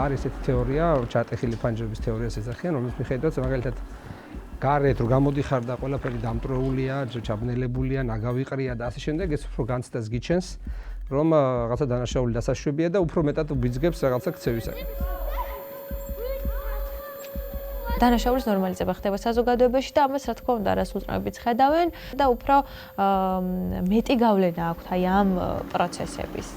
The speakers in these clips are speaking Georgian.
არის ეს თეორია, ჩატეხილი ფანჯრების თეორიას ეძახიან, რომლის მიხედვითაც მაგალითად გარეთ რო გამოდიხარ და ყველაფერი დამტროულია, ჩაბნელებულია, ნაგავი ყრია და ასე შემდეგ, ეს უფრო განცდას გიჩენს, რომ რაღაცა დანაშაული დასაშვებია და უფრო მეტად უბიძგებს რაღაცა ქცევისაკენ. დანაშაულის ნორმალიზება ხდება საზოგადოებაში და ამას რა თქმა უნდა არასრულწლოვანებიც ხედავენ და უფრო მეტი გავლენა აქვთ აი ამ პროცესების.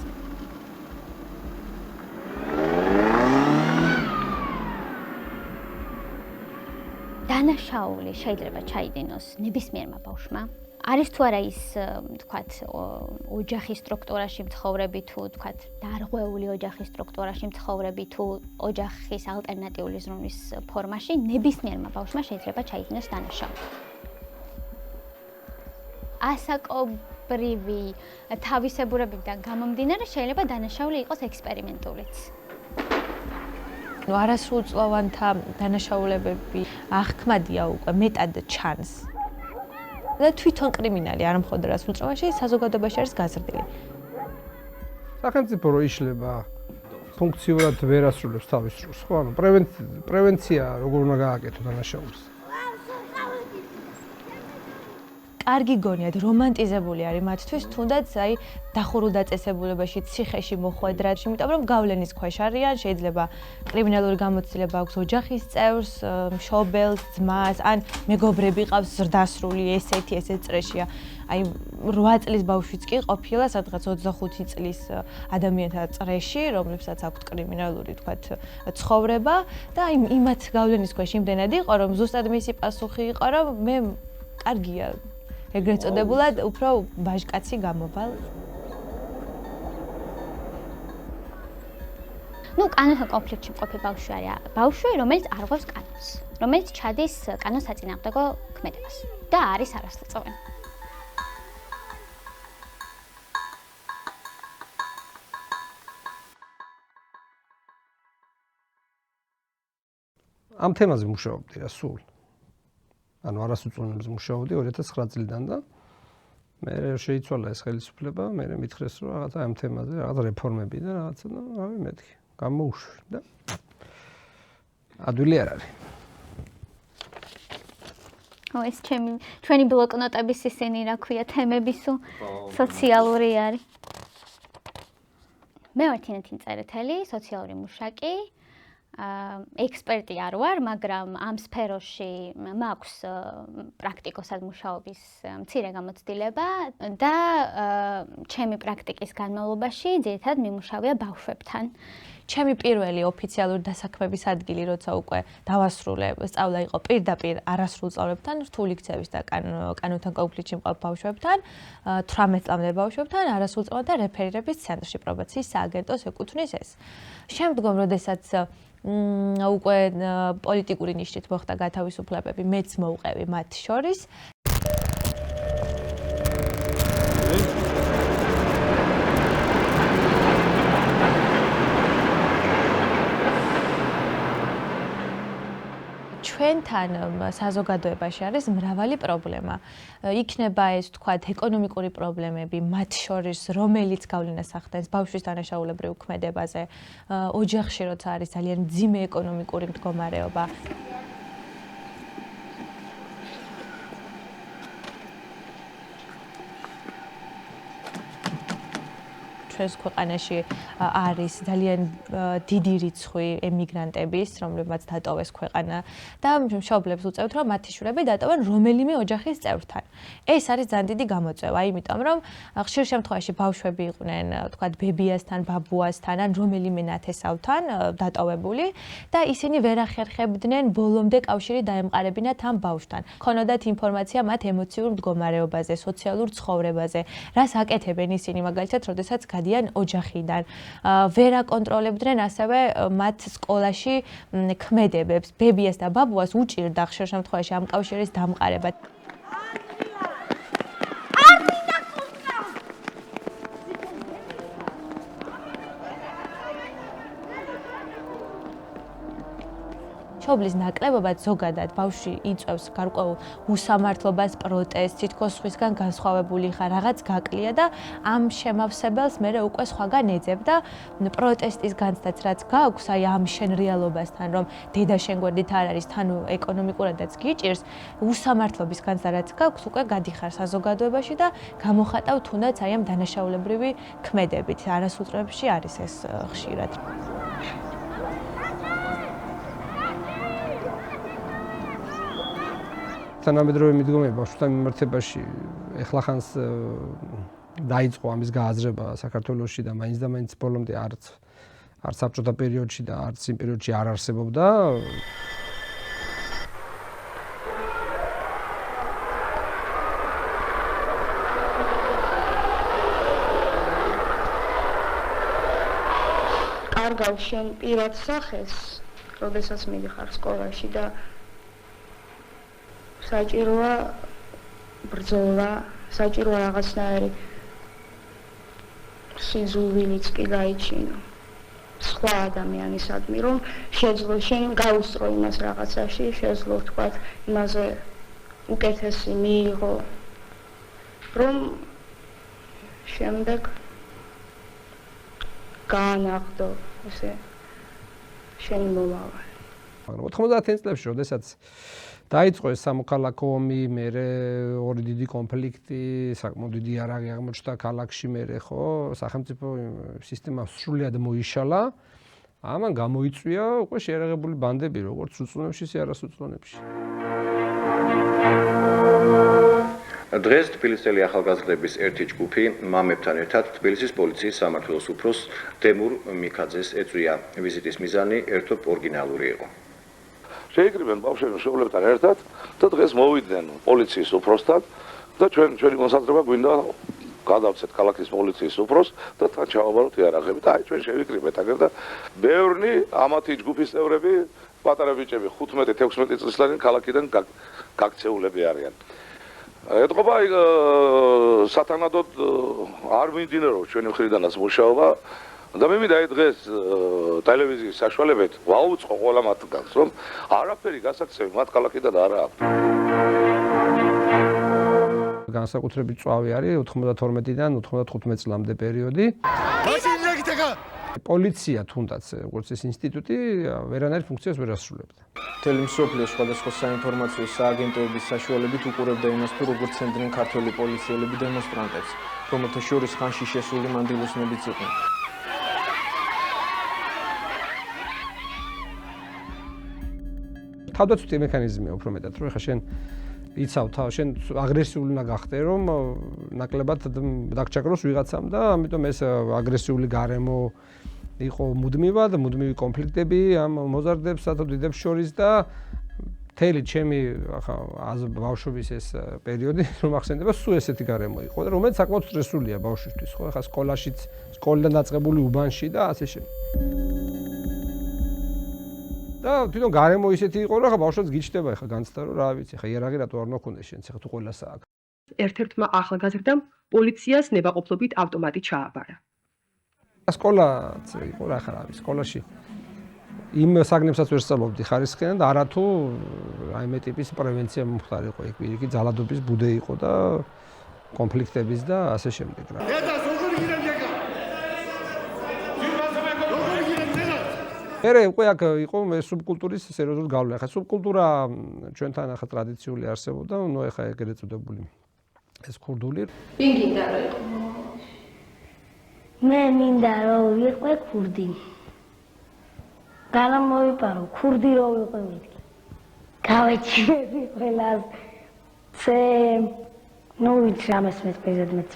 დანაშაული შეიძლება ჩაიდინოს ნებისმიერმა ბავშვმა. არის თუ არა ის, თქვათ, ოჯახის სტრუქტურაში მცხოვრები თუ, თქვათ, დარღვეული ოჯახის სტრუქტურაში მცხოვრები თუ ოჯახის ალტერნატიული ზრუნვის ფორმაში, ნებისმიერმა ბავშვმა შეიძლება ჩაიდინოს დანაშაული. ასაკობრივი თავისებურებებიდან გამომდინარე შეიძლება დანაშაული იყოს ექსპერიმენტულიც. არასრულწლოვანთა დანაშაულებები აღქმადია უკვე მეტად ჩანს. და თვითონ კრიმინალი არ მხოლოდ სრულწლოვანში საზოგადოებაში არის გაზრდილი. სახელმწიფო რო იშლება ფუნქციურად ვერ ასრულებს თავის როლს, ხო? ანუ პრევენცია როგორ უნდა გააკეთო დანაშაულს? კარგი გონიათ, რომანტიზებული არის მათთვის, თუნდაც აი დახურულ დაწესებულებაში, ციხეში მოხვედრად, იმიტომ რომ გავლენის ქვეშ არიან, შეიძლება კრიმინალური გამოცდილება აქვს ოჯახის წევრს, მშობელს, ძმას, ან მეგობრები ყავს ზრდასრული, ესეთი წრეშია. აი 8 წლის ბავშვიც კი ყოფილა სადღაც 25 წლის ადამიანთა წრეში, რომლებსაც აქვთ კრიმინალური, თქვათ, ცხოვრება და აი იმათ გავლენის ქვეშ იმდენად იყო, რომ ზუსტად მისი პასუხი იყო, რომ მე კარგია ეგრეთ წოდებულად უფრო ვაჟკაცი გამოვალ. კანონთან კონფლიქტში მყოფი ბავშვი არის ბავშვი, რომელიც არ ღვევს კანონს, რომელიც ჩადის კანონს საწინააღმდეგო ქმედებას და არის არასრულწლოვანი. ამ თემაზე მუშაობდი რა სულ. ანუ არასრულწლოვანებს მუშაობდი 2009 წლიდან და მე შეიცვალა ეს ხელისუფლება, მე მითხრეს რომ რაღაცა ამ თემაზე რაღაც რეფორმები და რაღაცა და რავი მეთქი, გამოუშვი და ადვილი არ არის. ეს ჩვენი ბლოკნოტების ისინი რა ქვია თემები სულ სოციალური არის. მე ვარ თინათინ წერეთელი, სოციალური მუშაკი. ექსპერტი არ ვარ, მაგრამ ამ სფეროში მაქვს პრაქტიკოსად მუშაობის მცირე გამოცდილება და ჩემი პრაქტიკის განმავლობაში ძირითადად მიმუშავია ბავშვებთან. ჩემი პირველი ოფიციალური დასაქმების ადგილი, როცა უკვე დავასრულე, სწავლა იყო პირდაპირ არასრულწლოვანებთან, რთული ქცევის და კანონთან კონფლიქტში მყოფ ბავშვებთან, 18 წლამდელ ბავშვებთან, არასრულწლოვანთა რეფერირების ცენტრში პრობაციის სააგენტოს ეკუთვნის ეს. შემდგომ, როდესაც უკვე პოლიტიკური ნიშნით მოხდა გათავისუფლებები, მეც მოვყევი მათ შორის. ჩვენთან საზოგადოებაში არის მრავალი პრობლემა. იქნება ეს, თქვათ, ეკონომიკური პრობლემები, მათ შორის რომელიც გავლენას ახდენს ბავშვის დანაშაულებრივ ქმედებაზე, ოჯახში როცა არის ძალიან მძიმე ეკონომიკური მდგომარეობა. ჩვენს ქვეყანაში არის ძალიან დიდი რიცხვი ემიგრანტების, რომლებმაც დატოვეს ქვეყანა და მშობლებს უწევთ, რომ მათი შვილები დატოვენ რომელიმე ოჯახის წევრთან. ეს არის ძალიან დიდი გამოწვევა, იმიტომ რომ ხშირ შემთხვევაში ბავშვები იყვნენ, თქვათ, ბებიასთან, ბაბუასთან ან რომელიმე ნათესავთან დატოვებული და ისინი ვერ ახერხებდნენ ბოლომდე კავშირი დაემყარებინათ ამ ბავშვთან. ქონოდათ ინფორმაცია მათ ემოციურ მდგომარეობაზე, სოციალურ ცხოვრებაზე, რას აკეთებენ ისინი, მაგალითად, როდესაც გადიან ოჯახიდან. ვერ აკონტროლებდნენ ასევე მათ სკოლაში ქმედებებს. ბებიას და ბაბუას უჭირდა ხშირ შემთხვევაში ამ კავშირის დამყარება. მშობლის ნაკლებობად ზოგადად ბავშვი იწვევს გარკვეულ უსამართლობას, პროტესტს, თითქოს სხვისგან განსხვავებული ხარ, რაღაც გაკლია და ამ შემავსებელს მე უკვე სხვაგან ეძებ და პროტესტის განცდაც რაც გაქვს, აი ამ შენ რეალობასთან, რომ დედა შენ გვერდით არ არის, თან ეკონომიკურადაც გიჭირს, უსამართლობის განცდა რაც გაქვს, უკვე გადიხარ საზოგადოებაში და გამოხატავ თუნდაც აი ამ დანაშაულებრივი ქმედებით. არასოტრებში არის ეს ხშირად. თანამედროვე მიდგომები ბავშვთან მიმართებაში ეხლახანს დაიწყო ამის გააზრება საქართველოში და მაინც ბოლომდე არც საბჭოთა პერიოდში და არც იმ პერიოდში არ არსებობდა. კარგავ შენ პირად სახეს, როდესაც მიდიხარ სკოლაში და საჭიროა ბრძოლა, საჭიროა რაღაცნაირი სიზუვილიც კი გაიჩინო სხვა ადამიანისადმი, რომ შეძლო შენ გაუსწრო იმას რაღაცაში, შეძლო თქვა იმაზე უკეთესი მიიღო, რომ შემდეგ გაანაღდო ესე შენი მომავალი. მაგრამ 90-იან წლებში, როდესაც დაიწყო ეს სამოქალაქო ომი, მერე ორი დიდი კონფლიქტი, საკმაოდ დიდი იარაღი აღმოჩნდა ქალაქში, მერე ხო, სახელმწიფო სისტემა სრულად მოიშალა. ამან გამოიწვია უკვე შეერაღებული ბანდები, როგორც უწლუნებში, ისე არასუწლუნებში. დღეს თბილისელი ახალგაზრდების ერთი ჯგუფი მამებთან ერთად თბილისის პოლიციის სამმართველოს უფროს თემურ მიქაძეს ეწვია. ვიზიტის მიზანი ერთობ ორიგინალური იყო. შეიკრიბნენ ბავშვები მშობლებთან ერთად და დღეს მოვიდნენ პოლიციის უფროსთან და ჩვენი მოსაზრება გვინდა გადავცეთ ქალაქის პოლიციის უფროს და თან ჩავაბაროთ იარაღები და აი ჩვენ შევიკრიბეთ აგერ და ბევრი ამათი ჯგუფის წევრები პატარა ბიჭები 15-16 წლისლიანი ქალაქიდან გაქცეულები არიან. ეთყობა სათანადოდ არ მიმდინარეობს ჩვენი მხრიდანაც მუშაობა და მე მინდა დღეს ტელევიზიის საშუალებით ვაუწყო ყველა მათგანს, რომ არაფერი გასაქცევი მათ ქალაქიდან არ აქვს. განსაკუთრებით წვავი არის 92-დან 95 წლამდე პერიოდი. პოლიცია თუნდაც როგორც ეს ინსტიტუტი ვერანაირ ფუნქციას ვერ ასრულებდა. მთელი მსოფლიოს სხვადასხვა საინფორმაციო სააგენტოების საშუალებით უყურებდა იმას, თუ როგორ ცემდნენ ქართველი პოლიციელები დემონსტრანტებს, რომელთა შორის ხანში შესული მანდილოსნებიც იყვნენ. თავდაცვითი მექანიზმია უფრო მეტად, რომ ხა შენ იცავ თავ, შენ აგრესიული უნდა გახდე, რომ ნაკლებად დაგჭაკროს ვიღაცამ და ამიტომ ეს აგრესიული გარემო იყო მუდმივად, მუდმივი კონფლიქტები ამ მოზარდებს და დიდებს შორის და მთელი ჩემი ახლა ბავშვობის ეს პერიოდი რომ ახსენდება, სულ ესეთი გარემო იყო და რომელიც საკმაოდ სტრესულია ბავშვისთვის, ხო? ახლა სკოლაშიც, სკოლიდან დაწყებული უბანში და ასე შემდეგ. და თვითონ გარემო ისეთი იყო, რომ ახლა ბავშვებს გიჩნდება ახლა განცდა, რომ რა ვიცი, ახლა იარაღი რატო არ მოკონდეს შენც, ახლა თუ ყველას აქვს. ერთ-ერთმა ახალგაზრდამ პოლიციას ნებაყოფლობით ავტომატი ჩააბარა. სკოლაც იყო რა ხარ არის, სკოლაში იმ საგნებსაც ვერ სწავლობდი ხარისხიან და არათუ რაიმე ტიპის პრევენცია მომხდარიყო, იქ პირიქით ძალადობის ბუდე იყო და კონფლიქტების და ასე შემდეგ რა. მერე უკვე აქ იყო სუბკულტურის სერიოზული გავლენა. ხა სუბკულტურა ჩვენთან ახლა ტრადიციული არსებობდა, ნუ ახლა ეგრეთ წოდებული ეს ქურდული. ვინ გინდა რომ იყო? მე მინდა რომ ვიყო ქურდი. განა მოვიპარო, ქურდი რო ვიყო მეთქი. გავეჩინები ყველას. ნუ ვიცი ამას მე პრეზიდენტ.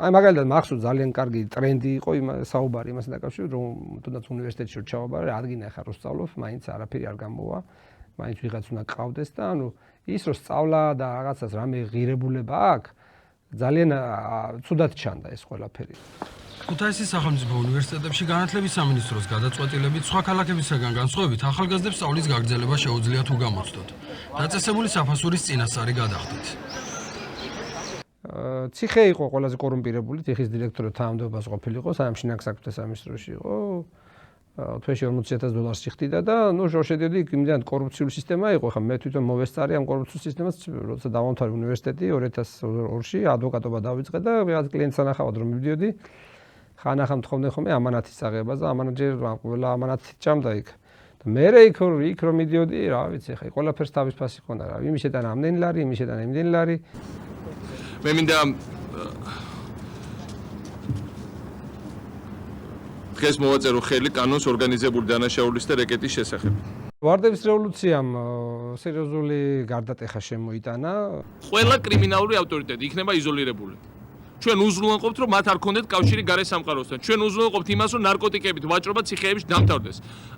აი მაგალითად მახსოვს ძალიან კარგი ტრენდი იყო საუბარი იმასთან დაკავშირებით, რომ თუნდაც უნივერსიტეტში რო ჩავაბარე, ადგინა ხარ რო სწავლობ, მაინც არაფერი არ გამოვა. მაინც ვიღაც უნდა გყავდეს და ანუ ის რო სწავლა და რაღაცას რამე ღირებულება აქვს, ძალიან ცუდად ჩანდა ეს ყველაფერი. ქუთაისის სახელმწიფო უნივერსიტეტებში განათლების სამინისტროს გადაწყვეტილებით სხვა ქალაქებისაგან განსხვავებით ახალგაზრდებს სწავლის გაგრძელება შეუძლიათ უგამოცდოთ. დაწესებული საფასურის წინასწარი გადახდით. ციხე იყო ყველაზე კორუმპირებული, ციხის დირექტორი თანამდებობას ყოფილიყო, სამშინაგ საქმეთა სამინისტროში იყო. თვეში $40,000 შეხტიდა და ნუ შედიოდი იმდან კორუფციული სისტემა იყო. ხა მე თვითონ მოვესწარი ამ კორუფციულ სისტემას, როცა დავამთავრე უნივერსიტეტი 2002-ში, ადვოკატობა დავიწყე და რაღაც კლიენტს ანახავად რომ მივდიოდი. ხანახამ თხოვდნენ ხოლმე ამანათის აღებას და ამანაჯერ ყველა ამანათი ჭამდა იქ. და მე იქ რომ მიდიოდი, რა ვიცი, ხა ყველაფერს თავის ფასი ჰქონდა რა. იმის შეტანა ამდენი ლარი, იმის შეტანა იმდენი ლარი. მე მინდა დღეს მოვაწერო ხელი კანონს ორგანიზებული დანაშაულის და რეკეტის შესახებ. ვარდების რევოლუციამ სერიოზული გარდატეხა შემოიტანა. ყველა კრიმინალური ავტორიტეტი იქნება იზოლირებული. ჩვენ უზრუნველყოფთ, რომ მათ არ ქონდეთ კავშირი გარე სამყაროსთან. ჩვენ უზრუნველყოფთ იმას, რომ ნარკოტიკებით ვაჭრობა ციხეებში დამთავრდეს.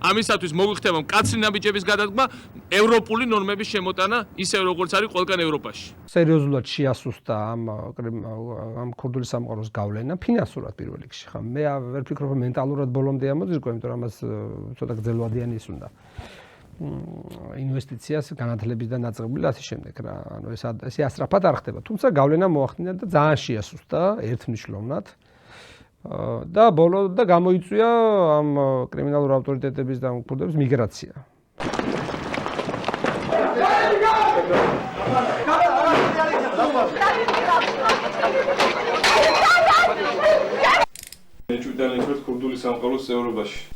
ამისათვის მოგვიხდება მკაცრი ნაბიჯების გადადგმა, ევროპული ნორმების შემოტანა, ისე როგორც არის ყველგან ევროპაში. სერიოზულად შეასუსტა ამ ქურდული სამყაროს გავლენა ფინანსურად პირველ რიგში. ხა მე ვერ ვფიქრობ, რომ მენტალურად ბოლომდე ამოძირკვა, იმიტომ რომ ამას ცოტა გრძელვადიანი ის უნდა. ინვესტიციას განათლების და ნაწყვეტილი ასე შემდეგ რა. ანუ ეს ასწრაფად არ ხდება. თუმცა გავლენა მოახდინა და ძალიან შეასუსტა ერთმნიშვნელოვნად. და ბოლო და გამოიწვია ამ კრიმინალურ ავტორიტეტების და ქურდების მიგრაცია. მე ჭვიდანებთ ქურდული სამყაროს წევრობაში.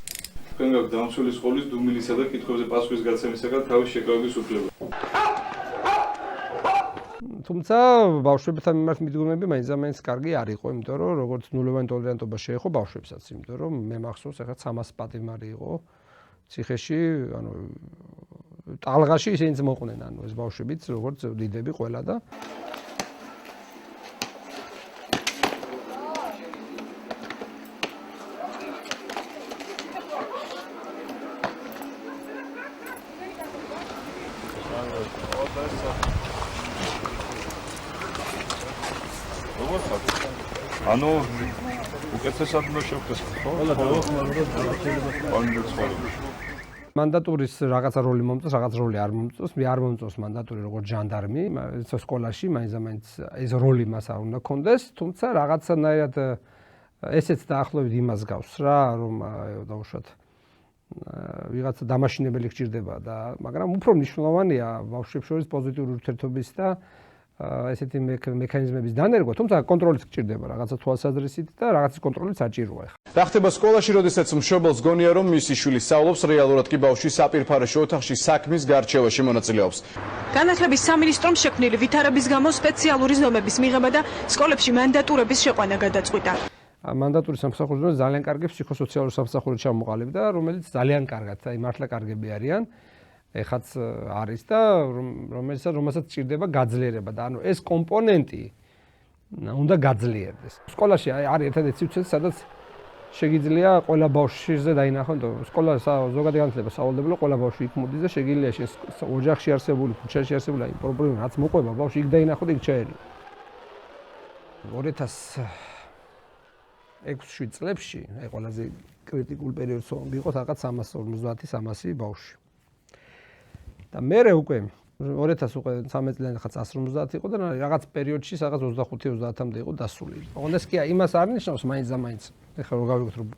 თქვენ გაქვთ დამცველი სკოლის დუმილისა და კითხვებზე პასუხის გაცემისაგან თავის შეკავების უფლება. თუმცა ბავშვებთან მიმართ მიდგომები მაინც კარგი არ იყო, იმიტომ რომ როგორც ნულოვანი ტოლერანტობა შეეხო ბავშვებსაც, იმიტომ რომ მე მახსოვს ახლა 300 პატიმარი იყო ციხეში, ანუ ტალღაში ისინიც მოყვნენ, ანუ ეს ბავშვებიც როგორც დიდები ყველა და ანუ უკეთესად უნდა შევხვდეს ხო? მანდატურის რაღაცა როლი მომწონს, რაღაც როლი არ მომწონს. მე არ მომწონს მანდატური როგორც ჟანდარმი, სკოლაში მაინც ეს როლი მას არ უნდა კონდეს, თუმცა რაღაცანაირად ესეც დაახლოებით იმას გავს რა, რომ დაუშვათ ვიღაცა დამაშინებელი გჭირდება და მაგრამ უფრო მნიშვნელოვანია ბავშვებს შორის პოზიტიური ურთიერთობის და ესეთი მექანიზმების დანერგვა, თუმცა კონტროლიც გჭირდება რაღაცა თვალსაზრისით და რაღაცის კონტროლიც საჭიროა ხა. რა ხდება სკოლაში, როდესაც მშობელს გონია, რომ მისი შვილი სწავლობს, რეალურად კი ბავშვი საპირფარეშო ოთახში საქმის გარჩევაში მონაწილეობს. განათლების სამინისტრომ შექმნილი ვითარების გამო სპეციალური ზომების მიღება და სკოლებში მანდატურების შეყვანა გადაწყვიტა. მანდატური სამსახური ძალიან კარგი ფსიქოსოციალური სამსახური ჩამოყალიბდა, რომელიც ძალიან კარგად, აი მართლა კარგები არიან. ეხაც არის და რომელსაც ჭირდება გაძლიერება და ანუ ეს კომპონენტი უნდა გაძლიერდეს. სკოლაში არის ერთადერთი სივრცე, სადაც შეგიძლია ყველა ბავშვზე დაინახონ, სკოლა ზოგადი განათლება სავალდებულო ყველა ბავშვი იქ მოდის და შეგიძლია შენ ოჯახში არსებული, ქუჩაში არსებული აი პრობლემა რაც მოყვება ბავშვი იქ დაინახო და იქ ჩაერო. 2006-7 წლებში აი ყველაზე კრიტიკულ პერიოდს ვიყოთ რაღაც 350-300 ბავშვი. და მე უკვე 2013 წლიდან ხა 150 იყო და რაღაც პერიოდში რაღაც 25-30-მდე იყო დასული. ოღონდ ეს კი იმას არ ნიშნავს მაინც. ეხლა რო გავიგოთ რომ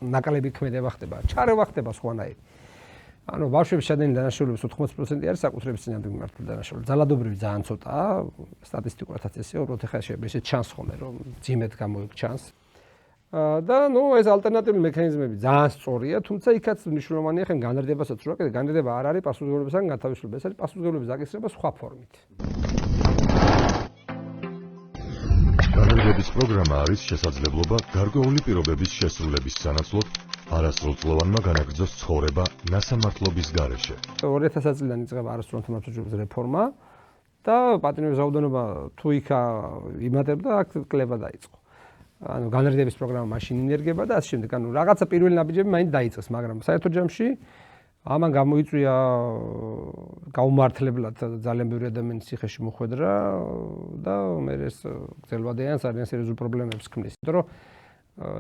ნაკლები ქმედება ხდება, ჩარევა ხდება სხვანაირი. ანუ ბავშვების შადენი დანაშაულების 80% არის საკუთრების წინააღმდეგ მიმართული დანაშაულები. ძალადობრივი ძალიან ცოტაა, სტატისტიკურადაც ესეა, უბრალოდ ეხლა შეიძლება ჩანს ხოლმე რომ ძიმედ გამოიქჩანს. და ნუ ეს ალტერნატიული მექანიზმები ძალიან სწორია, თუმცა იქაც მნიშვნელოვანია ხენ განრიდებასაც რო აკეთე, განრიდება არ არის პასუხისმგებლობასთან განთავისუფლება, ეს არის პასუხისმგებლობის დაკისრება სხვა ფორმით. განრიდების პროგრამა არის შესაძლებლობა გარკვეული პირობების შესრულების სანაცვლოდ არასრულწლოვანმა განაგრძოს ცხოვრება ნასამართლობის გარეშე. 2000 წლიდან იწყება არასრულწლოვანი მართლობის რეფორმა და პატრონების რაოდენობა თუ იქ იმატებდა, აქ კლება დაიწყო. ანუ განრიდების პროგრამა მაშინ ინერგება და ასე შემდეგ. ანუ რაღაცა პირველი ნაბიჯები მაინც დაიწყეს, მაგრამ საერთო ჯამში ამან გამოიწვია გაუმართლებლად ძალიან ბევრი ადამიანის ციხეში მოხვედრა და მე ეს გრძელვადიან ძალიან სერიოზულ პრობლემებს ქმნის. იმიტომ რომ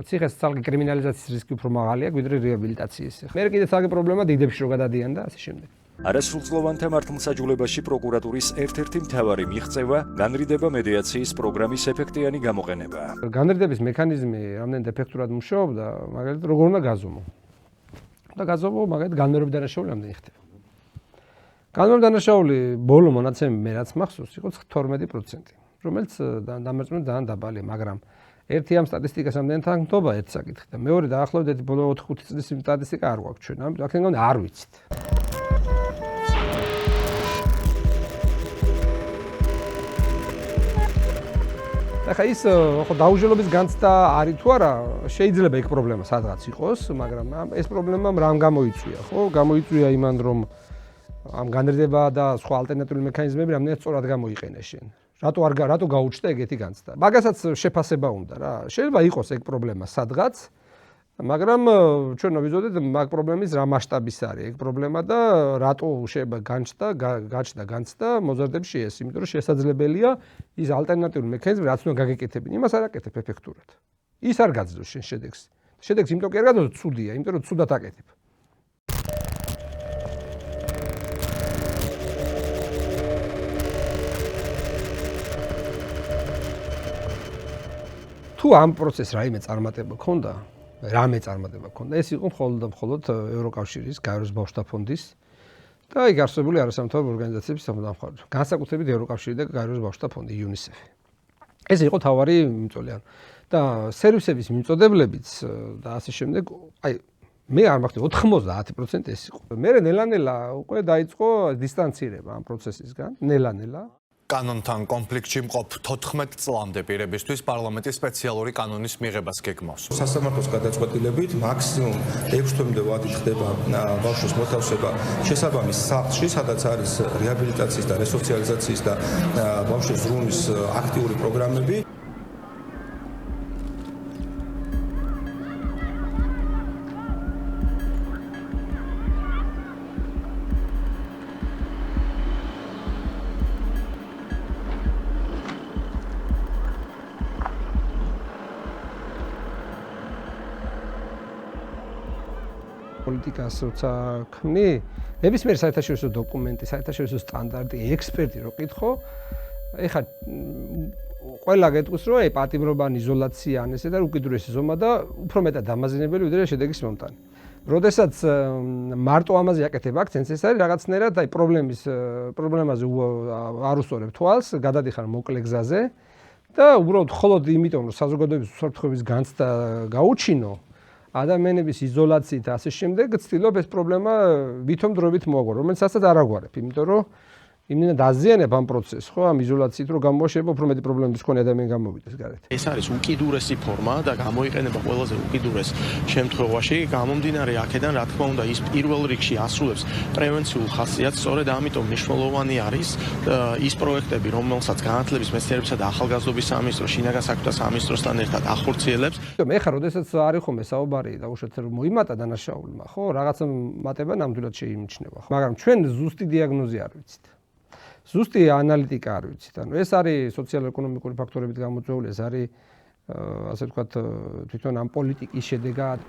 ციხეს ძალგი კრიმინალიზაციის რისკი უფრო მაღალია, ვიდრე რეაბილიტაციის. მე კიდე ძალგი პრობლემა დიდებში რო გადადიან და ასე შემდეგ. არასრულწლოვანთა მართლმსაჯულებაში პროკურატურის ერთ-ერთი მთავარი მიღწევა განრიდება მედიაციის პროგრამის ეფექტიანი გამოყენება. განრიდების მექანიზმი რამდენად ეფექტურად მუშაობდა, მაგალითად როგორ უნდა გაზომო. და გაზომვა მაგალითად განმეორებით დანაშაული ამდენი ხდება. განმეორებით დანაშაული ბოლო მონაცემი მე რაც მახსოვს იყო 12%, რომელიც დამერწმუნებით ძალიან დაბალია, მაგრამ ერთი ამ სტატისტიკას ამდენ თანხმობა ერთ საკითხი და მეორე დაახლოებით ბოლო 4-5 წლის სტატისტიკა არ გვაქვს ჩვენ. ამიტომ აქედან არ ვიცით. ახლა ის ხო დაუჟელობის განცდა არის თუ არა, შეიძლება იქ პრობლემა სადღაც იყოს, მაგრამ ეს პრობლემა რამ გამოიწვია, ხო? გამოიწვია იმან, რომ ამ განრიდება და სხვა ალტერნატიული მექანიზმები რამდენად სწორად გამოიყენეს შენ. რატო გაუჩნდა ეგეთი განცდა? მაგასაც შეფასება უნდა რა. შეიძლება იყოს ეგ პრობლემა სადღაც, მაგრამ ჩვენ ვიზოდეთ მაგ პრობლემის რა მასშტაბის არის ეგ პრობლემა და რატო შეიძლება გაჩნდა განცდა მოზარდებში ეს, იმიტომ რომ შესაძლებელია ის ალტერნატიული მექანიზმი რაც უნდა გაგეკეთებინა, იმას არ აკეთებ ეფექტურად. ის არ გაძლევს შენ შედეგს. შედეგს იმიტომ კი არ გაძლევს, ცუდია, იმიტომ რომ ცუდად აკეთებ. თუ ამ პროცესს რაიმე წარმატება ჰქონდა, ეს იყო მხოლოდ ევროკავშირის გაეროს ბავშვთა ფონდის და იქ არსებული არასამთავრობო ორგანიზაციების დამხმარებლობით. განსაკუთრებით ევროკავშირი და გაეროს ბავშვთა ფონდი UNICEF. ეს იყო თავარი მიმწოლიანი და სერვისების მიმწოდებლებიც და ასე შემდეგ, მე არ მახსოვს 90% ეს იყო. მე ნელა-ნელა უკვე დაიწყო დისტანცირება ამ პროცესისგან, ნელა-ნელა. კანონთან კონფლიქტში მყოფ 14 წლამდე პირებისთვის პარლამენტის სპეციალური კანონის მიღებას გეგმავს. სასამართლოს გადაწყვეტილებით მაქსიმუმ 6 თვემდე ვადით ხდება ბავშვის მოთავსება შესაბამის სახლში, სადაც არის რეაბილიტაციის და რესოციალიზაციის და ბავშვის ზრუნვის აქტიური პროგრამები. პოლიტიკას როცა ქმნი, ნებისმიერ საერთაშორისო დოკუმენტი, საერთაშორისო სტანდარტი, ექსპერტი რო კითხო, ეხლა ყველა გეტყვის რომ პატიმრობა, იზოლაცია, ან ესე და უკიდურესი ზომა და უფრო მეტად დამაზინებელი ვიდრე შედეგის მომტანი. როდესაც მარტო ამაზე აკეთებ აქცენტს, ეს არის რაღაცნაირად პრობლემაზე არ უსწორებ თვალს, გადადიხარ მოკლე გზაზე და უბრალოდ მხოლოდ იმიტომ რომ საზოგადოების უსაფრთხოების განცდა გაუჩინო ადამიანების იზოლაციით და ასე შემდეგ ცდილობ ეს პრობლემა ვითომ დროებით მოაგვარო, რომელსაც არ აგვარებ, იმიტომ რომ იმენა დაზიანებ ამ პროცესს, ხო, ამ იზოლაციით რომ გამოშვება უფრო მეტი პრობლემების მქონე ადამიანი გამოვიდეს გარეთ. ეს არის უკიდურესი ფორმა და გამოიყენება ყველაზე უკიდურეს შემთხვევაში, გამომდინარე აქედან, რა თქმა უნდა, ის პირველ რიგში ასრულებს პრევენციულ ხასიათს, სწორედ ამიტომ მნიშვნელოვანი არის ის პროექტები, რომელსაც განათლების მეცნიერებისა და ახალგაზრდობის სამინისტრო, შინაგან საქმეთა სამინისტროსთან ერთად ახორციელებს. მე ხარ, როდესაც არის ხომ საუბარი და უშუალოდ რომ მოიმატა დანაშაულმა, ხო, რაღაცა მატება ნამდვილად შეიმჩნევა, ხო, მაგრამ ჩვენ ზუსტი დიაგნოზი არ ვიცით. ზუსტი ანალიტიკა არ ვიცით. ანუ ეს არის სოციალურ-ეკონომიკური ფაქტორებით გამოწვეული, ეს არის ასე ვთქვათ თვითონ ამ პოლიტიკის შედეგად.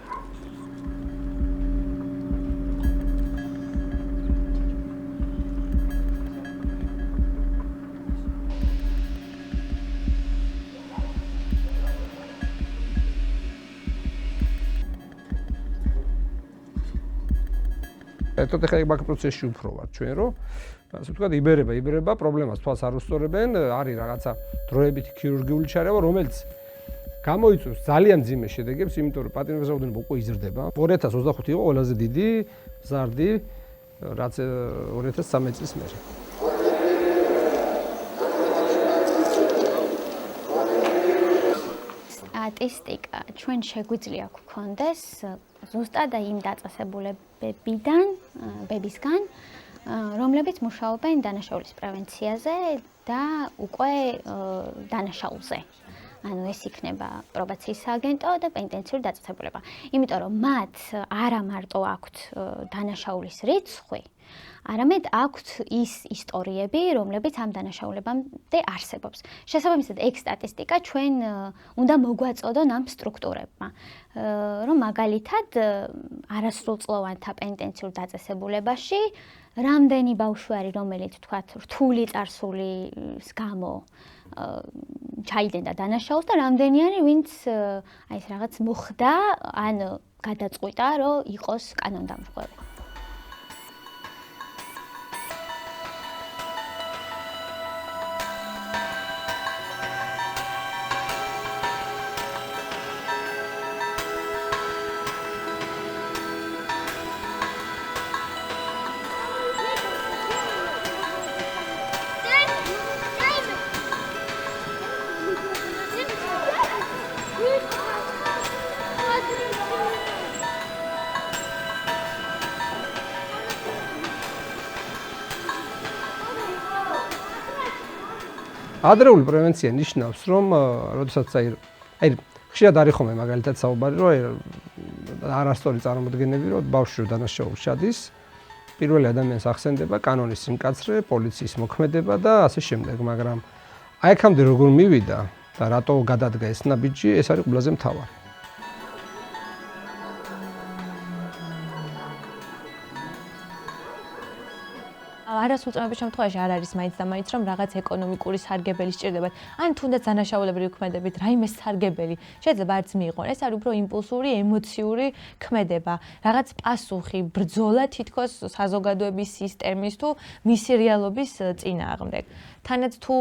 ერთად ახლა მაგ პროცესში უფრო ვარ ჩვენ რომ ასე ვთქვათ იბერება პრობლემას თვალს არ უსწორებენ, არის რაღაცა დროებითი ქირურგიული ჩარევა, რომელიც გამოიწვევს ძალიან მძიმე შედეგებს, იმიტომ რომ პატიმრობის რაოდენობა უკვე იზრდება. 2025 იყო ყველაზე დიდი ზარდი, რაც 2013 წლის მერე. სტატისტიკა ჩვენ შეგვიძლია გქონდეს ზუსტად იმ დაწესებულებებიდან, ბებისგან, რომლებიც მუშაობენ დანაშაულის პრევენციაზე და უკვე დანაშაულზე. ანუ ეს იქნება პრობაციის სააგენტო და პენიტენციური დაწესებულება. იმიტომ რომ მათ არა მარტო აქვთ დანაშაულის რიცხვი, არამედ აქვთ ის ისტორიები, რომლებიც ამ დანაშაულებამდე არსებობს. შესაბამისად, ეგ სტატისტიკა ჩვენ უნდა მოგვაწოდონ ამ სტრუქტურებმა, რომ მაგალითად არასრულწლოვანთა პენიტენციურ დაწესებულებაში რამდენი ბავშვი არის, რომელიც თქვათ რთული წარსულის გამო ჩაიდენდა დანაშაულს და რამდენი არის, ვინც აი ეს რაღაც მოხდა, ან გადაწყვიტა, რომ იყოს კანონდამრღვევი. ადრეული პრევენცია ნიშნავს, რომ როდესაც აი ხშირად არის ხოლმე მაგალითად საუბარი, რომ არასწორი წარმოდგენები, რომ ბავშვი დანაშაულს ჩადის, პირველი ადამიანს ახსენდება კანონის სიმკაცრე, პოლიციის მოქმედება და ასე შემდეგ, მაგრამ აი აქამდე როგორ მივიდა და რატო გადადგა ეს ნაბიჯი, ეს არის ყველაზე მთავარი. არასრულწლოვანების შემთხვევაში არ არის მაინც და მაინც რომ რაღაც ეკონომიკური სარგებელი სჭირდებათ. ან თუნდაც დანაშაულებრივი ქმედებით რაიმე სარგებელი შეიძლება არც მიიღონ. ეს არის უფრო იმპულსური, ემოციური ქმედება, რაღაც პასუხი, ბრძოლა თითქოს საზოგადოების სისტემის თუ მისი რეალობის წინააღმდეგ. თანაც თუ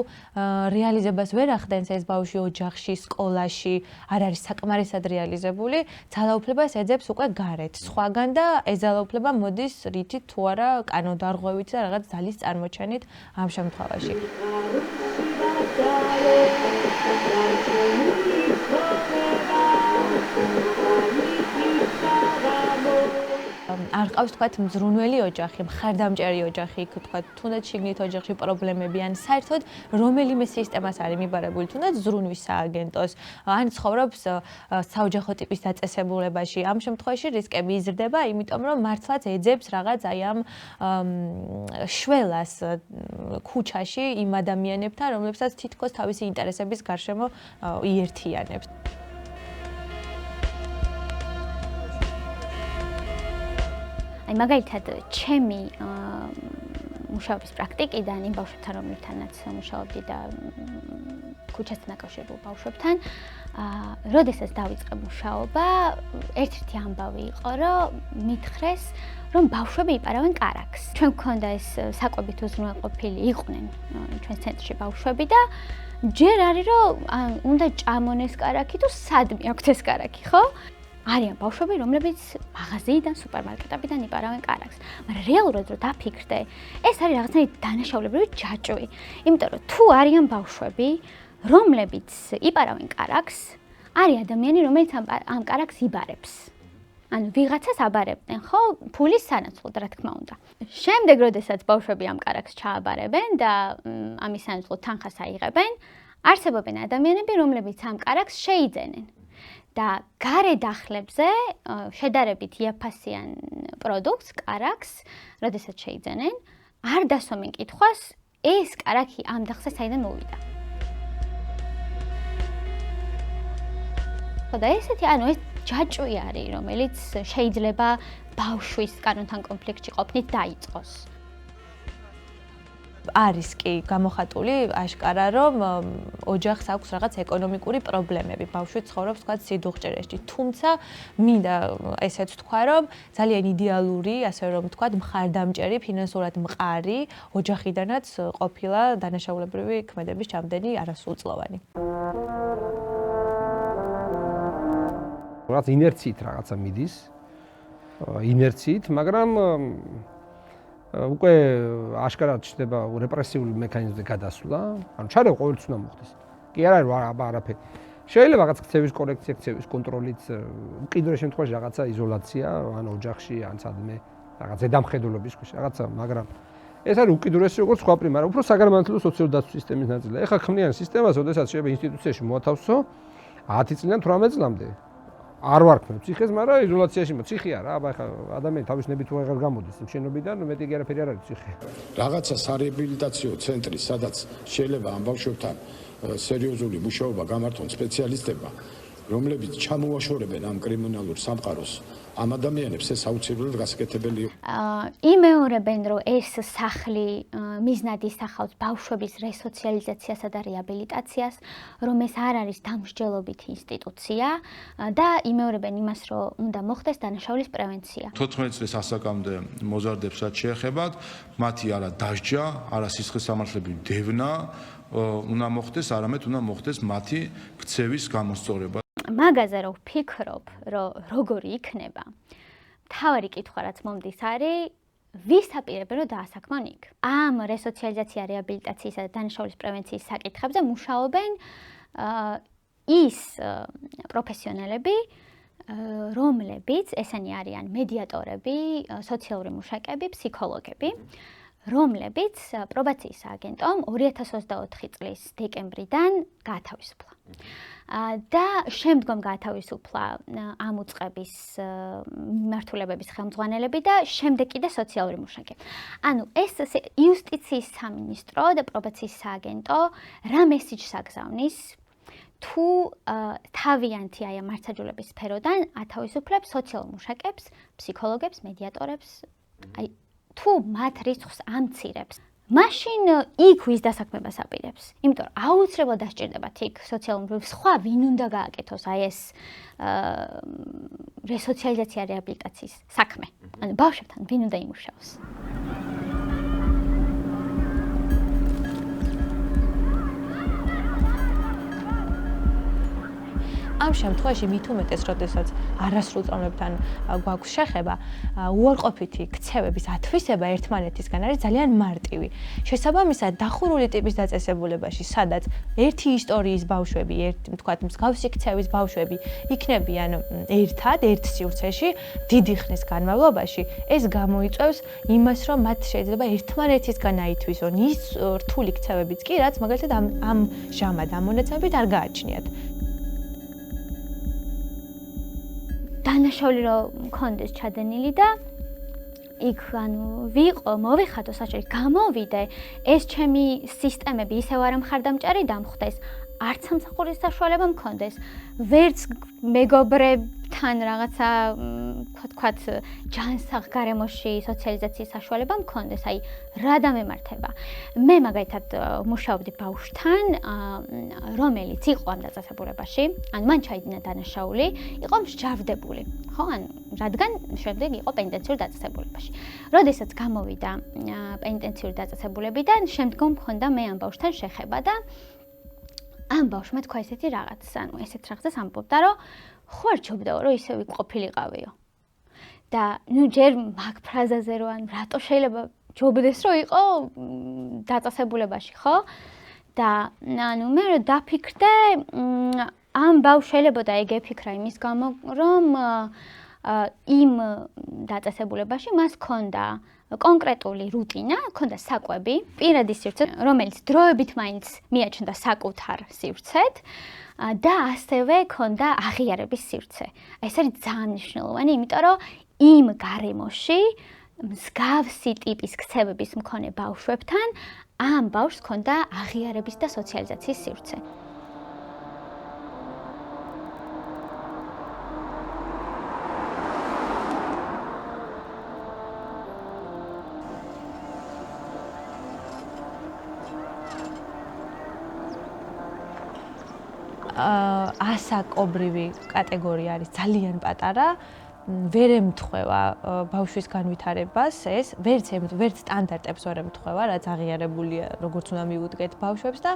რეალიზებას ვერ ახდენს ეს ბავშვი ოჯახში, სკოლაში, არ არის საკმარისად რეალიზებული, ძალაუფლებას ეძებს უკვე გარეთ, სხვაგან და ეს ძალაუფლება მოდის რითით თუ არა კანონდარღვევით და რაღაც ძალის წარმოჩენით ამ შემთხვევაში. არ ყავს თქვათ მზრუნველი ოჯახი, მხარდამჭერი ოჯახი, თქვათ თუნდაც შიგნით ოჯახში პრობლემები ან საერთოდ რომელიმე სისტემას არის მიბარებული, თუნდაც ზრუნვის სააგენტოს, ან ცხოვრობს საოჯახო ტიპის დაწესებულებაში. ამ შემთხვევაში რისკები იზრდება, იმიტომ რომ მართლაც ეძებს რაღაც აი ამ შველას ქუჩაში იმ ადამიანებთან, რომლებსაც თითქოს თავისი ინტერესების გარშემო იერთიანებს. აი მაგალითად ჩემი მუშაობის პრაქტიკიდან იმ ბავშვებთან რომლებთანაც მუშაობდი და ქუჩასთან დაკავშირებულ ბავშვებთან, როდესაც დავიწყე მუშაობა, ერთ-ერთი ამბავი იყო, რომ მითხრეს, რომ ბავშვები იპარავენ კარაქს. ჩვენ გქონდა ეს საკვებით უზრუნველყოფილი იყვნენ ჩვენს ცენტრში ბავშვები და ჯერ არის რომ უნდა ჭამონ ეს კარაქი თუ სადმე აქვთ ეს კარაქი, ხო? არიან ბავშვები, რომლებიც მაღაზიიდან, სუპერმარკეტებიდან იპარავენ კარაქს. მაგრამ რეალურად რო დაფიქრდე, ეს არის რაღაცნაირი დანაშაულებრივი ჯაჭვი. იმიტომ რომ თუ არიან ბავშვები, რომლებიც იპარავენ კარაქს, არის ადამიანი, რომელიც ამ კარაქს იბარებს. ანუ ვიღაცას აბარებდნენ, ხო, ფულის სანაცვლოდ, რა თქმა უნდა. შემდეგ, როდესაც ბავშვები ამ კარაქს ჩააბარებენ და ამის სანაცვლოდ თანხას აიღებენ, არსებობენ ადამიანები, რომლებიც ამ კარაქს შეიძენენ. და გარე დახლებზე შედარებით იაფასიან პროდუქტს, კარაქს, როდესაც შეიძენენ, არ დასვამენ კითხვას, ეს კარაქი ამ დახლზე საიდან მოვიდა. და ესეთი, ანუ ეს ჯაჭვი არის, რომელიც შეიძლება ბავშვის კანონთან კონფლიქტში ყოფნით დაიწყოს. არის კი გამოხატული აშკარა, რომ ოჯახს აქვს რაღაც ეკონომიკური პრობლემები. ბავშვი ცხოვრობს თქვათ სიდუხჭერაში. თუმცა მინდა ესეც თქვა, რომ ძალიან იდეალური, ასე რომ თქვათ, მხარდამჭერი, ფინანსურად მყარი ოჯახიდანაც ყოფილა დანაშაულებრივი ქმედების ჩამდენი არასრულწლოვანი. რაღაც ინერციით რაღაცა მიდის. ინერციით, მაგრამ უკვე აშკარად ჩნდება რეპრესიული მექანიზმზე გადასვლა, ანუ ჩარევა ყოველთვის უნდა მოხდეს. კი არ არის არაფერი. შეიძლება რაღაც ქცევის კორექცია, ქცევის კონტროლით, უკიდურეს შემთხვევაში რაღაცა იზოლაცია, ან ოჯახში, ან სადმე, რაღაც ზედამხედველობის ქვეშ, რაღაცა, მაგრამ ეს არის უკიდურესი როგორც სხვა პრიმ, მაგრამ უფრო საგანმანათლებლო სოციალური დაცვის სისტემის ნაწილია. ეხლა ქმნიან სისტემას, ოდესაც შეიძლება ინსტიტუციაში მოათავსო 10 წლიდან 18 წლამდე. არ ვარქმევ ციხეს, მაგრამ იზოლაციაში ციხე არა, აბა ეხლა ადამიანი თავის ნებით თუ აღარ გამოდის შენობიდან, მეტი კი არაფერი არ არის ციხე. რაღაცა სარეაბილიტაციო ცენტრი, სადაც შეიძლება ამ ბავშვებთან სერიოზული მუშაობა გამართონ სპეციალისტებმა, რომლებიც ჩამოაშორებენ ამ კრიმინალურ სამყაროს ამ ადამიანებს ეს აუცილებლად გასაკეთებელი იყო. იმეორებენ, რომ ეს სახლი მიზნად ისახავს ბავშვების რესოციალიზაციასა და რეაბილიტაციას, რომ ეს არ არის დამსჯელობითი ინსტიტუცია და იმეორებენ იმას, რომ უნდა მოხდეს დანაშაულის პრევენცია. 14 წლის ასაკამდე მოზარდებს რაც შეეხებათ, მათი არა დასჯა, არა სისხლის სამართლები დევნა უნდა მოხდეს, არამედ უნდა მოხდეს მათი ქცევის გამოსწორება. მაგაზე რომ ვფიქრობ, რომ როგორი იქნება, მთავარი კითხვა რაც მომდის არის, ვის აპირებენ რომ დაასაქმონ იქ. ამ რესოციალიზაცია, რეაბილიტაციისა და დანაშაულის პრევენციის საკითხებზე მუშაობენ ის პროფესიონალები, რომლებიც ესენი არიან მედიატორები, სოციალური მუშაკები, ფსიქოლოგები, რომლებიც პრობაციის სააგენტომ 2024 წლის დეკემბრიდან გაათავისუფლა. და შემდგომ გაათავისუფლა ამ უწყების მიმართულებების ხელმძღვანელები და შემდეგ კიდე სოციალური მუშაკი. ანუ ეს იუსტიციის სამინისტრო და პრობაციის სააგენტო რა მესიჯს აგზავნის თუ თავიანთი აი ამ მართლმსაჯულების სფეროდან ათავისუფლებს სოციალურ მუშაკებს, ფსიქოლოგებს, მედიატორებს, აი თუ მათ რიცხვს ამცირებს. მაშინ იქ ვის დასაქმებას აპირებს. იმიტომ რომ აუცილებლად დასჭირდებათ იქ სოციალურ სხვა ვინ უნდა გააკეთოს აი ეს რესოციალიზაცია რეაბილიტაციის საქმე. ანუ ბავშვებთან ვინ უნდა იმუშაოს. ამ შემთხვევაში მით უმეტეს, როდესაც არასრულ წამლებთან გვაქვს შეხება, უარყოფითი ქცევების ათვისება ერთმანეთისგან არის ძალიან მარტივი. შესაბამისად, დახურული ტიპის დაწესებულებაში, სადაც ერთი ისტორიის ბავშვები, თქვათ, მსგავსი ქცევის ბავშვები იქნებიან ერთად, ერთ სივრცეში, დიდი ხნის განმავლობაში, ეს გამოიწვევს იმას, რომ მათ შეიძლება ერთმანეთისგან აითვისონ ის რთული ქცევებიც კი, რაც მაგალითად ამ ჟამად ამონაცებით არ გააჩნიათ. დანაშაული რომ მქონდეს ჩადენილი და იქ ანუ ვიყო, მოვიხატო საჭირო, გამოვიდე, ეს ჩემი სისტემები ისევ არ მხარდამჭერი დამხვდეს, არც სამსახურის საშუალება მქონდეს, ვერც მეგობრებთან რაღაცა თქვათ ჯანსაღ გარემოში სოციალიზაციის საშუალება მქონდეს, აი რა დამემართება. მე მაგალითად მუშაობდი ბავშვთან, რომელიც იყო ამ დაწესებულებაში, ანუ მან ჩაიდინა დანაშაული, იყო მსჯავრდებული, ხო, ანუ რადგან შემდეგ იყო პენიტენციური დაწესებულებაში. როდესაც გამოვიდა პენიტენციური დაწესებულებიდან, შემდგომ მქონდა მე ამ ბავშვთან შეხება და ამ ბავშვმა თქვა ესეთი რაღაც, ანუ ესეთ რაღაცას ამბობდა, რომ ხო არ ჩობდაო, რომ ისე ვიყოფილიყავიო. და ნუ ჯერ მაგ ფრაზაზე რომ ანუ რატო შეიძლება ჯობდეს რომ იყო დაწესებულებაში, ხო? და ანუ მე რომ დაფიქრდე, ამ ბავშვს შეიძლება და ეგ ეფიქრა იმის გამო, რომ იმ დაწესებულებაში მას ჰქონდა კონკრეტული რუტინა, ჰქონდა საკვები, პირადი სივრცე, რომელიც დროებით მაინც მიაჩნდა საკუთარ სივრცედ და ასევე ჰქონდა აღიარების სივრცე. ეს არის ძალიან მნიშვნელოვანი, იმიტომ რომ იმ გარემოში მსგავსი ტიპის ქცევების მქონე ბავშვებთან ამ ბავშვს ჰქონდა აღიარების და სოციალიზაციის სივრცე. ასაკობრივი კატეგორია არის ძალიან პატარა, ვერ ემთხვევა ბავშვის განვითარებას, ეს ვერც სტანდარტებს ვერ ემთხვევა, რაც აღიარებულია, როგორც უნდა მიუდგეთ ბავშვებს და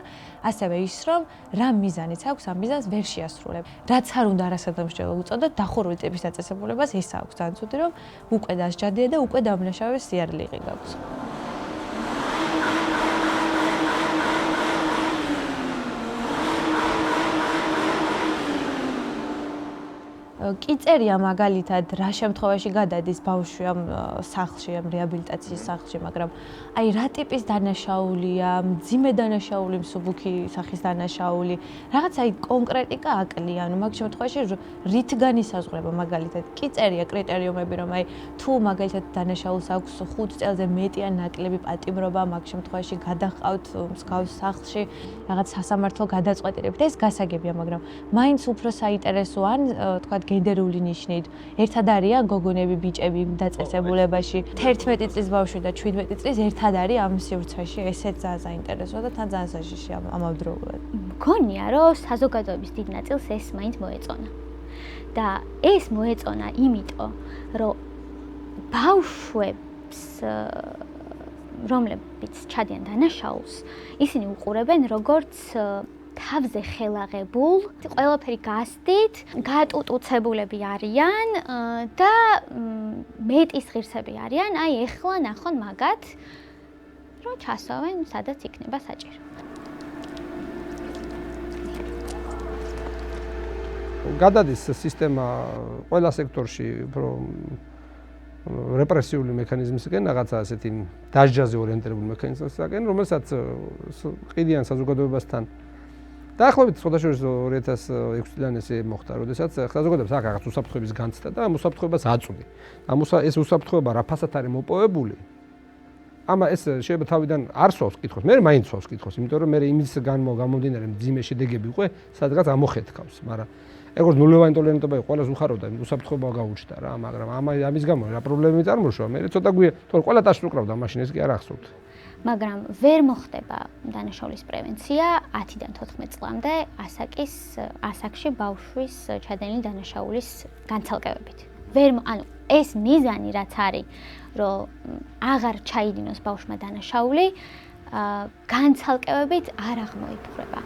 ასევე ის, რომ რა მიზანიც აქვს, ამ მიზანს ვერ შეასრულებ. რაც არ უნდა არასადამსჯელო უწოდოთ, დახურული ტიპის დაწესებულებას ეს აქვს ძალიან ცუდი, რომ უკვე დასჯადია და უკვე დამნაშავეს სიარლიღი გაქვს. კი წერია მაგალითად რა შემთხვევაში გადადის ბავშვი ამ სახლში, ამ რეაბილიტაციის სახლში, მაგრამ აი რა ტიპის დანაშაულია, მძიმე დანაშაული, მსუბუქი სახის დანაშაული, რაღაც აი კონკრეტიკა აკლია, ანუ მაგ შემთხვევაში რით განისაზღვრება მაგალითად კი წერია კრიტერიუმები, რომ აი თუ მაგალითად დანაშაულს აქვს 5 წელზე მეტი ან ნაკლები პატიმრობა, მაგ შემთხვევაში გადაჰყავთ მსგავს სახლში რაღაც სასამართლო გადაწყვეტილებით, ეს გასაგებია, მაგრამ მაინც უფრო საინტერესო ან თქვათ გენდერული ნიშნით. ერთად არიან გოგონები, ბიჭები დაწესებულებაში. 11 წლის ბავშვი და 17 წლის ერთად არის ამ სივრცეში. ესეც საინტერესოა და თან ძალიან საშიში ამავდროულად. მგონია, რომ საზოგადოების დიდ ნაწილს ეს მაინც მოეწონა. და ეს მოეწონა იმიტომ, რომ ბავშვებს რომლებიც ჩადიან დანაშაულს, ისინი უყურებენ როგორც თავზე ხელაღებულ, ყველაფერი გასდით, გატუტუცებულები არიან და მეტის ღირსები არიან, აი ეხლა ნახონ მაგათ, რომ ჩასავენ, სადაც იქნება საჭირო. გადადის სისტემა ყველა სექტორში უფრო რეპრესიული მექანიზმისგან, რაღაცა ასეთი დასჯაზე ორიენტირებული მექანიზმისგან, რომელსაც ყიდიან საზოგადოებასთან. დაახლოებით ხოდაშორის 2006 წლიდან ესე მოხდა, როდესაც საზოგადოებას აქ რაღაც უსაფრთხოების განცდა და ამ უსაფრთხოებას აწვდი. ეს უსაფრთხოება რა ფასად არის მოპოვებული? ამა ეს შეიძლება თავიდან არ სვავს კითხოს, მე მაინც სვავს კითხოს, იმიტომ რომ მე იმის გამომდინარე მძიმე შედეგები უკვე სადღაც ამოხეთქავს, მაგრამ ეგრეთ ნულოვანი ტოლერანტობა იყო, ყველას უხარობდა, უსაფრთხოება გაუჩნდა რა, მაგრამ ამის გამო რა პრობლემები წარმოშვა, მე ცოტა გვია, თორე ყველა ტაშს უკრავდა მაშინ ეს კი არ ახსოვთ. მაგრამ ვერ მოხდება დანაშაულის პრევენცია 10-დან 14 წლამდე ასაკში ბავშვის ჩადენილი დანაშაულის განცალკევებით. ანუ ეს მიზანი რაც არის, რომ აღარ ჩაიდინოს ბავშვმა დანაშაული, განცალკევებით არ აღმოიფხვრება.